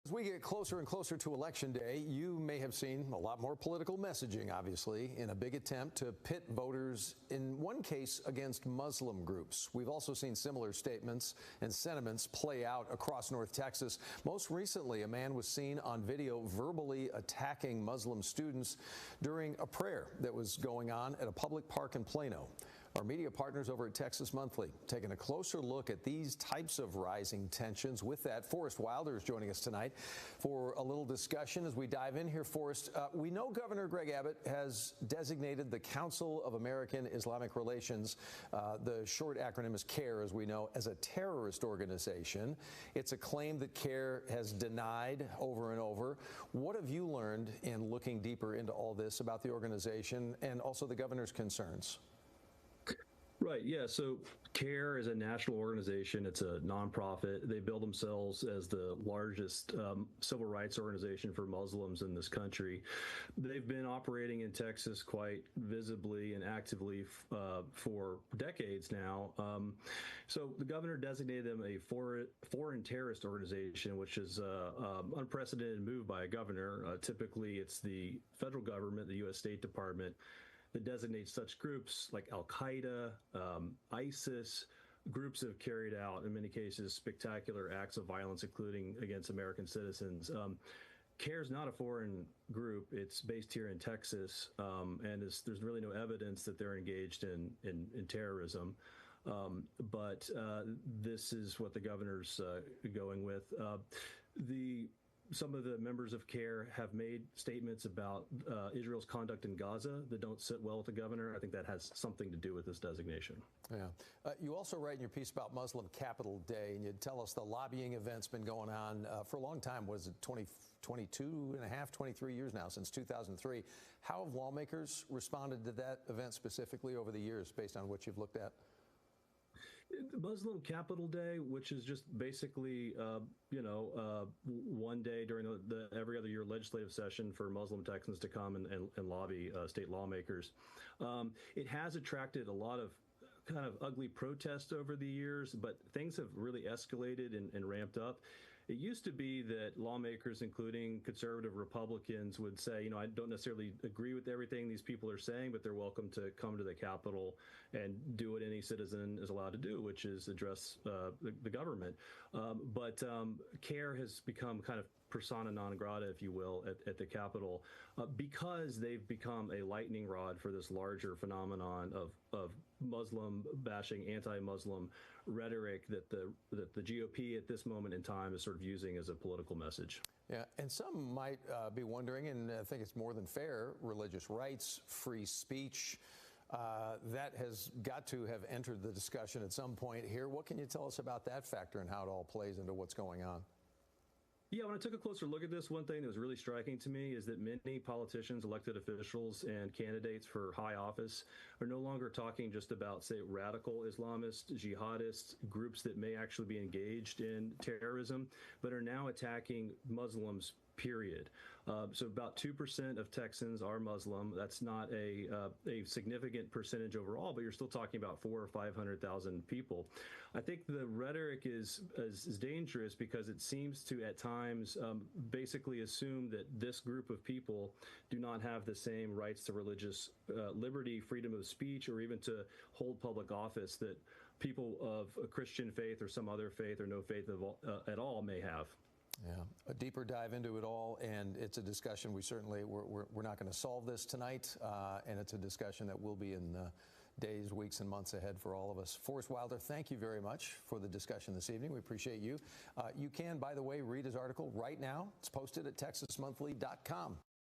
As we get closer and closer to Election Day, you may have seen a lot more political messaging, obviously, in a big attempt to pit voters, in one case, against Muslim groups. We've also seen similar statements and sentiments play out across North Texas. Most recently, a man was seen on video verbally attacking Muslim students during a prayer that was going on at a public park in Plano. Our media partners over at Texas Monthly taking a closer look at these types of rising tensions. With that, Forrest Wilder is joining us tonight for a little discussion as we dive in here. Forrest, we know Governor Greg Abbott has designated the Council of American Islamic Relations, the short acronym is CARE, as we know, as a terrorist organization. It's a claim that CARE has denied over and over. What have you learned in looking deeper into all this about the organization and also the governor's concerns? Right. Yeah. So CARE is a national organization. It's a nonprofit. They bill themselves as the largest civil rights organization for Muslims in this country. They've been operating in Texas quite visibly and actively for decades now. So the governor designated them a foreign terrorist organization, which is an unprecedented move by a governor. Typically, it's the federal government, the U.S. State Department, that designates such groups like Al-Qaeda, ISIS. Groups have carried out, in many cases, spectacular acts of violence, including against American citizens. CARE is not a foreign group. It's based here in Texas, and there's really no evidence that they're engaged in terrorism. But this is what the governor's going with. Some of the members of CARE have made statements about Israel's conduct in Gaza that don't sit well with the governor. I think that has something to do with this designation. Yeah. You also write in your piece about Muslim Capital Day, and you tell us the lobbying event's been going on for a long time. Was it 22 and a half, 23 years now, since 2003. How have lawmakers responded to that event specifically over the years, based on what you've looked at? Muslim Capital Day, which is just basically, one day during the every other year legislative session for Muslim Texans to come and lobby state lawmakers. It has attracted a lot of kind of ugly protests over the years, but things have really escalated and ramped up. It used to be that lawmakers, including conservative Republicans, would say, I don't necessarily agree with everything these people are saying, but they're welcome to come to the Capitol and do what any citizen is allowed to do, which is address the government. But CARE has become kind of persona non grata, if you will, at the Capitol, because they've become a lightning rod for this larger phenomenon of Muslim bashing, anti-Muslim rhetoric that the GOP at this moment in time is sort of using as a political message. Yeah, and some might be wondering, and I think it's more than fair, religious rights, free speech, that has got to have entered the discussion at some point here. What can you tell us about that factor and how it all plays into what's going on? Yeah, when I took a closer look at this, one thing that was really striking to me is that many politicians, elected officials, and candidates for high office are no longer talking just about, say, radical Islamists, jihadists, groups that may actually be engaged in terrorism, but are now attacking Muslims, period. So about 2% of Texans are Muslim. That's not a significant percentage overall, but you're still talking about 400,000 or 500,000 people. I think the rhetoric is dangerous because it seems to, at times, basically assume that this group of people do not have the same rights to religious liberty, freedom of speech, or even to hold public office that people of a Christian faith or some other faith or no faith at all may have. Yeah, a deeper dive into it all, and it's a discussion we're not going to solve this tonight, and it's a discussion that will be in the days, weeks, and months ahead for all of us. Forrest Wilder, thank you very much for the discussion this evening. We appreciate you. You can, by the way, read his article right now. It's posted at texasmonthly.com.